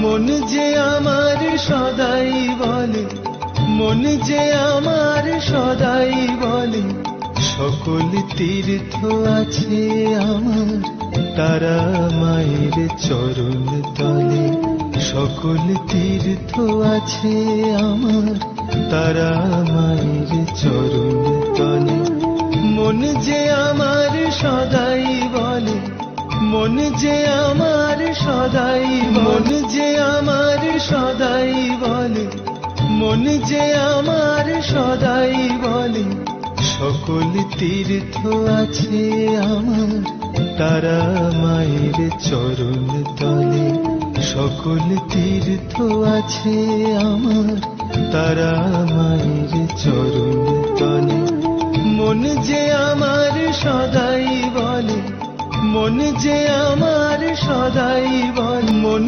মন যে আমার সদাই বলে, মন যে আমার সদাই বলে, সকল তীর্থ আছে আমার তারা মায়ের চরণ তলে। সকল তীর্থ আছে আমার তারা মায়ের চরণ তলে। মন যে আমার সদাই বলে, মন যে আমার সদাই, মন যে আমার সদাই বলে, মন যে আমার সদাই বলে, সকল তীর্থ আছে আমার তারা মায়ের চরণ তলে। সকল তীর্থ আছে আমার তারা মায়ের চরণ তলে। মন যে আমার সদাই বলে, মন যে আমার সদাই বলে, মন